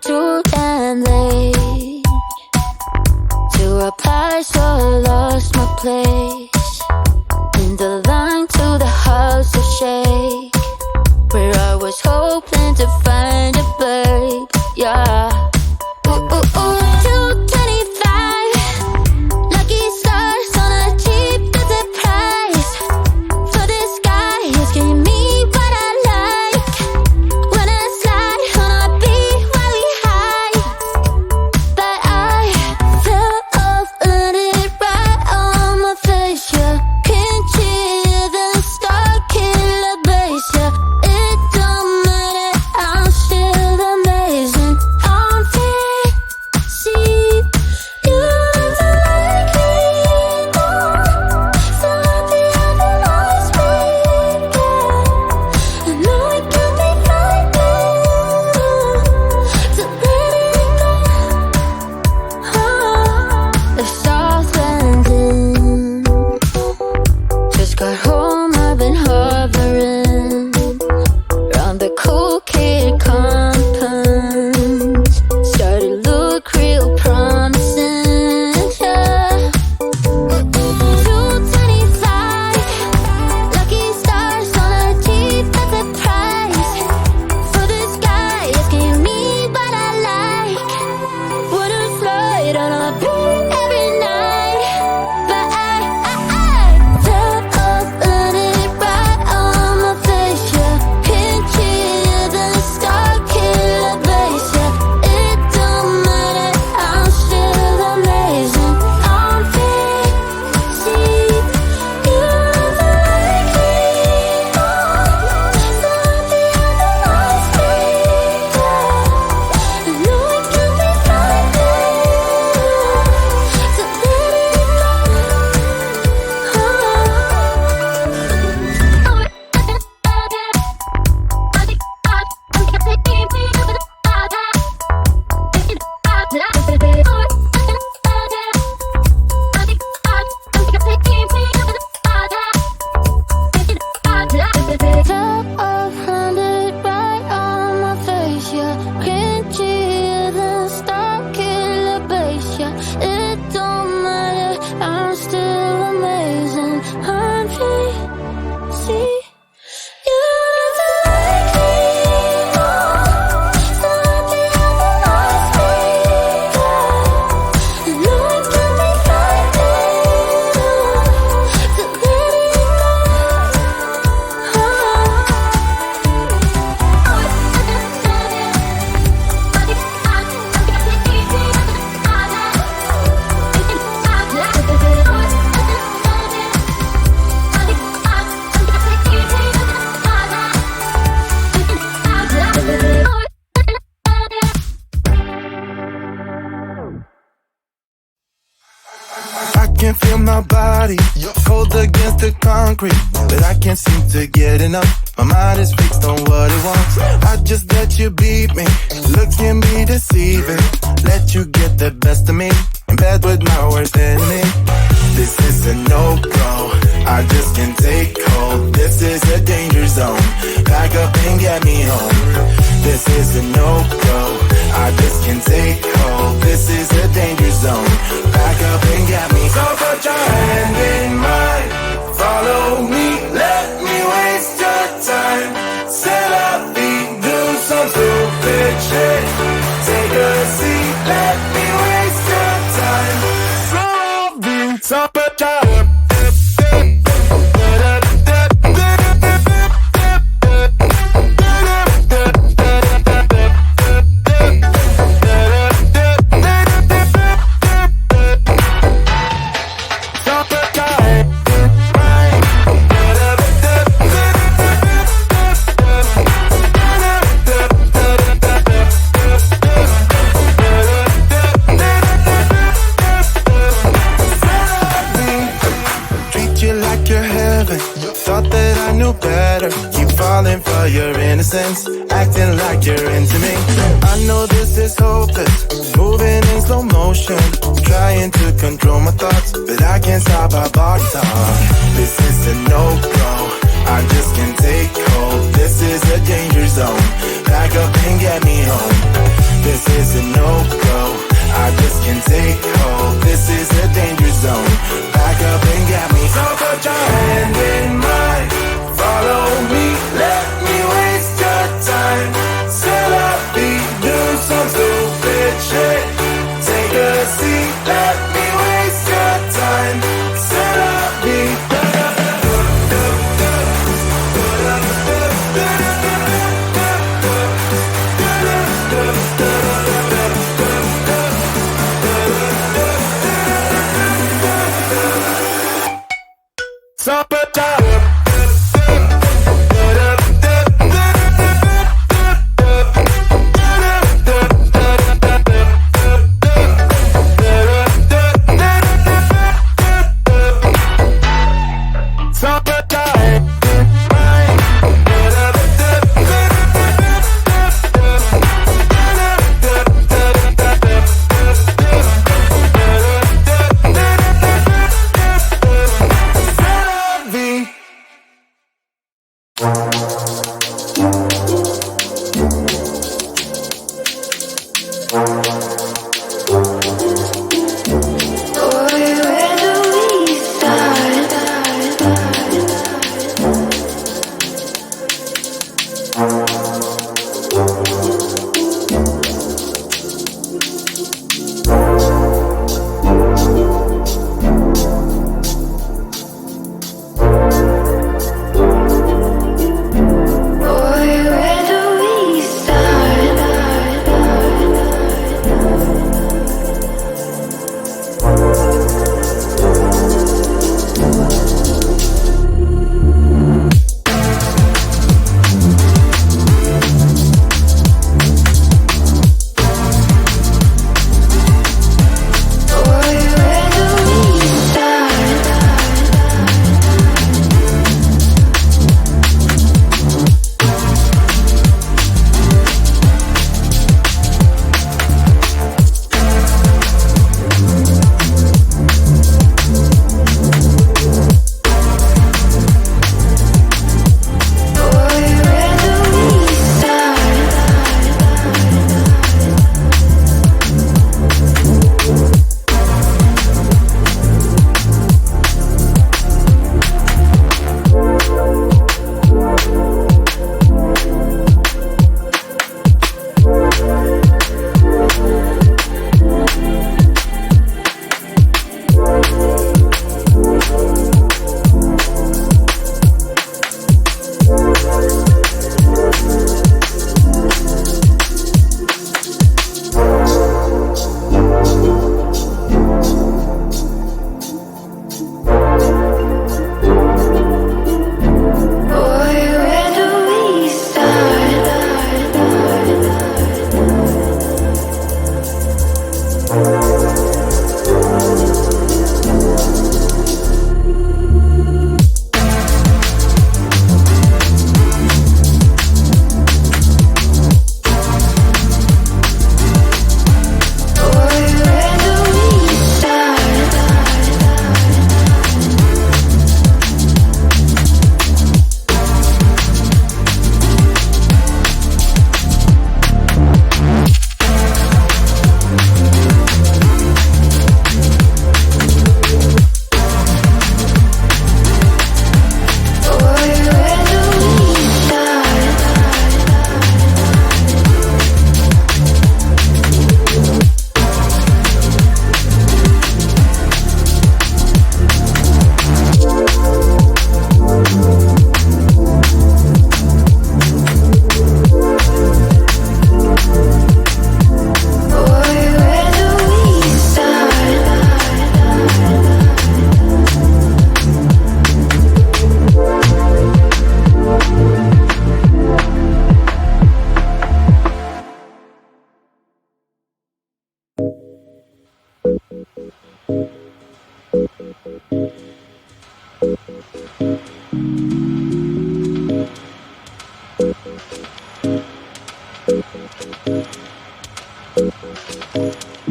too damn late to reply, so I lost my place in the line to the house of shake, where I was hoping to find a babe. Yeah. Ooh, ooh, ooh, 225 lucky stars on a cheap visit price. For this guy, he's giving me what I like. When I slide on a beat while we high, but I fell off and it right on my face. Yeah, can't hear the star killer bass. Yeah, it don't matter, I'm still amazing. I'm fit, see, you look like me more. So happy I've been always been. I know it can be frightening to let it go. The South Landing. Just got home, I've been hovering around the cool kid compound. Started to look real promising, yeah. 225 lucky stars on a cheap visit price. For this guy, it's giving me what I like. Wouldn't flight on a beat every night, but I fell off and it right on my face. Yeah, can't hear the star killer bass. Yeah, it don't matter, I'm still amazing. I'm fit, see, you look like me more. So happy I've been always been. I know it can be frightening to Fell off, landed right on my face. Yeah, can't hear the star killer bass. Yeah, it don't matter, I'm still amazing. I'm free, see, you look like me more. So happy I've been always been. I know it can be frightening to let it go. I can feel my body cold against the concrete, but I can't seem to get enough. My mind is fixed on what it wants. I just let you beat me, look at me deceiving. Let you get the best of me, in bed with my worst enemy. This is a no-go, I just can't take hold. This is a danger zone, back up and get me home. This is a no-go, I just can't take hold. This is a danger zone, back up and get me. So put your hand in mine, follow me, let me waste your time. Set up feet, do some stupid shit. Take a seat, let me waste your time. So put your for your innocence, acting like you're into me. I know this is hopeless, moving in slow motion, trying to control my thoughts, but I can't stop our body talk. This is a no-go, I just can't take hold. This is a danger zone, back up and get me home. This is a no-go, I just can't take hold. This is a danger zone, back up and get me. So put your hand in mine, follow me, let me waste your time. Say la vie, do some stupid shit. Take a seat, let me waste your time. Say la vie.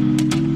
Thank you.